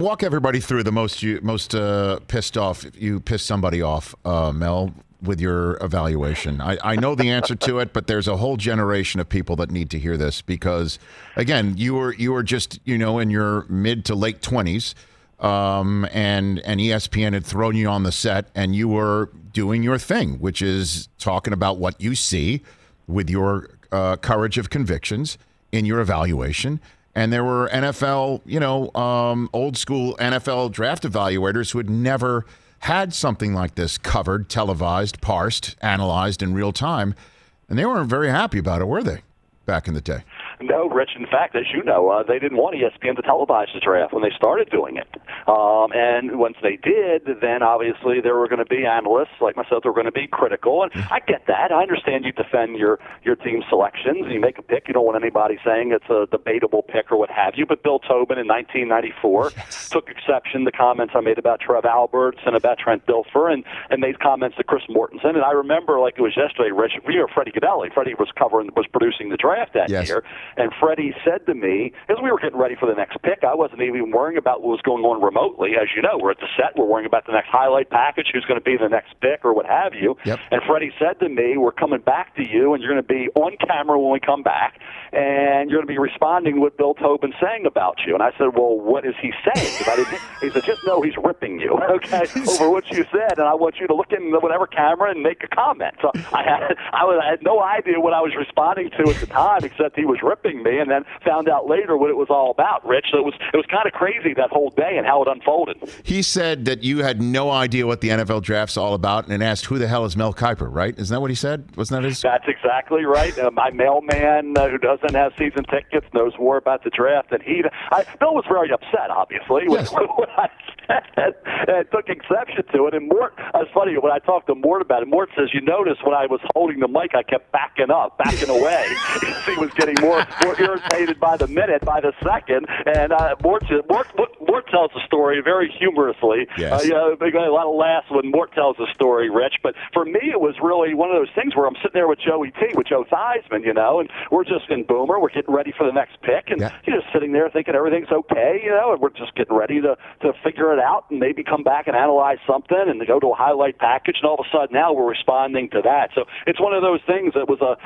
Walk everybody through the most pissed off. You pissed somebody off, Mel, with your evaluation. I know the answer to it, but there's a whole generation of people that need to hear this because, again, you were just in your mid to late 20s, and ESPN had thrown you on the set, and you were doing your thing, which is talking about what you see with your courage of convictions in your evaluation. And there were NFL, old school NFL draft evaluators who had never had something like this covered, televised, parsed, analyzed in real time. And they weren't very happy about it, were they, back in the day? No, Rich. In fact, as you know, they didn't want ESPN to televise the draft when they started doing it. And once they did, then obviously there were going to be analysts like myself that were going to be critical. And I get that. I understand you defend your team selections. You make a pick. You don't want anybody saying it's a debatable pick or what have you. But Bill Tobin in 1994 took exception to comments I made about Trev Alberts and about Trent Dilfer and made comments to Chris Mortensen. And I remember like it was yesterday, Rich, we were Freddie Godelli. Freddie was producing the draft that year. And Freddie said to me, as we were getting ready for the next pick, I wasn't even worrying about what was going on remotely. As you know, we're at the set. We're worrying about the next highlight package, who's going to be the next pick or what have you. Yep. And Freddie said to me, we're coming back to you, and you're going to be on camera when we come back, and you're going to be responding to what Bill Tobin's saying about you. And I said, well, what is he saying? He said, just know he's ripping you, okay, over what you said, and I want you to look in whatever camera and make a comment. So I had no idea what I was responding to at the time, except he was ripping me, and then found out later what it was all about, Rich. So it was kind of crazy that whole day and how it unfolded. He said that you had no idea what the NFL draft's all about and asked, who the hell is Mel Kiper, right? Isn't that what he said? Wasn't that his? That's exactly right. My mailman who doesn't have season tickets knows more about the draft than he. Bill was very upset, obviously, with what I said, and took exception to it. And Mort, it's funny, when I talked to Mort about it, Mort says, you notice when I was holding the mic, I kept backing away. He was getting more irritated by the minute, by the second, and Mort tells the story very humorously. Yes. We got a lot of laughs when Mort tells the story, Rich, but for me it was really one of those things where I'm sitting there with Joe Theismann, and we're just in Boomer, we're getting ready for the next pick, and you're just sitting there thinking everything's okay, and we're just getting ready to figure it out and maybe come back and analyze something and go to a highlight package, and all of a sudden now we're responding to that. So it's one of those things that was a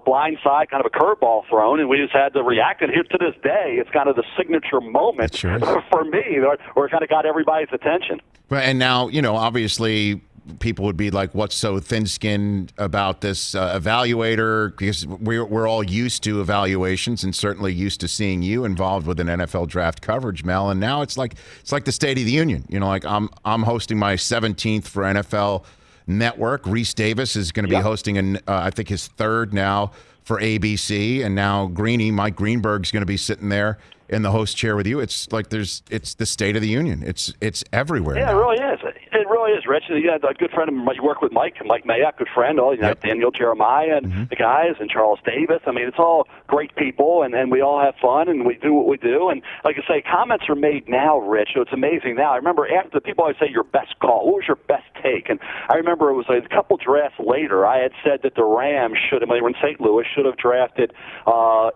blind side, kind of a curveball thrown, and we just had to react. And here to this day, it's kind of the signature moment for me where it kind of got everybody's attention. And now, obviously people would be like, what's so thin-skinned about this evaluator? Because we're all used to evaluations and certainly used to seeing you involved with an NFL draft coverage, Mel. And now it's like the State of the Union. Like I'm hosting my 17th for NFL Network. Reese Davis is going to be hosting, I think, his third now for ABC, and now Mike Greenberg's going to be sitting there in the host chair with you. It's like it's the State of the Union. It's everywhere. Yeah, now. It really is. It really is, Rich. You had a good friend of mine. You work with Mike Mayock, good friend. Daniel Jeremiah and the guys, and Charles Davis. I mean, it's all great people, and we all have fun, and we do what we do. And like I say, comments are made now, Rich. So it's amazing now. I remember after the people always say your best call. What was your best take? And I remember it was a couple drafts later. I had said that the Rams should have, when they were in St. Louis, should have drafted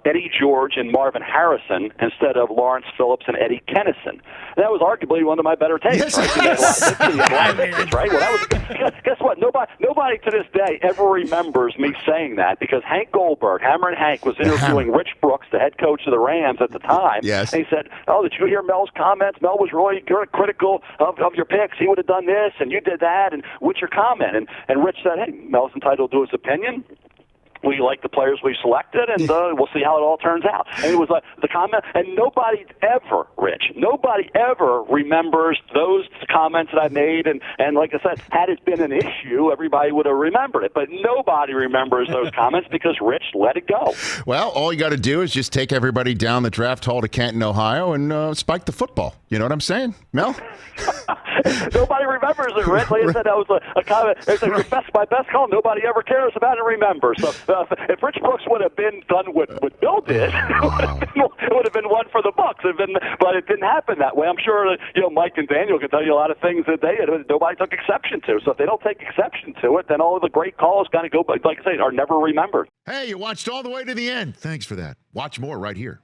Eddie George and Marvin Harrison instead of Lawrence Phillips and Eddie Kennison. And that was arguably one of my better takes. Right? Well, guess what? Nobody to this day ever remembers me saying that, because Hank Goldberg, Hammer and Hank, was interviewing Rich Brooks, the head coach of the Rams at the time. Yes. And he said, did you hear Mel's comments? Mel was really critical of your picks. He would have done this, and you did that, and what's your comment? And Rich said, hey, Mel's entitled to his opinion. We like the players we selected, and we'll see how it all turns out. And it was the comment, and nobody ever remembers those comments that I made. And like I said, had it been an issue, everybody would have remembered it. But nobody remembers those comments because Rich let it go. Well, all you got to do is just take everybody down the draft hall to Canton, Ohio, and spike the football. You know what I'm saying, Mel? Nobody remembers it, Rich. Like I said, that was a comment. It's my best call. Nobody ever cares about it and remembers. So if Rich Brooks would have been done what Bill did, it would have been one for the books. But it didn't happen that way. I'm sure Mike and Daniel can tell you a lot of things that nobody took exception to. So if they don't take exception to it, then all of the great calls kind of go, like I say, are never remembered. Hey, you watched all the way to the end. Thanks for that. Watch more right here.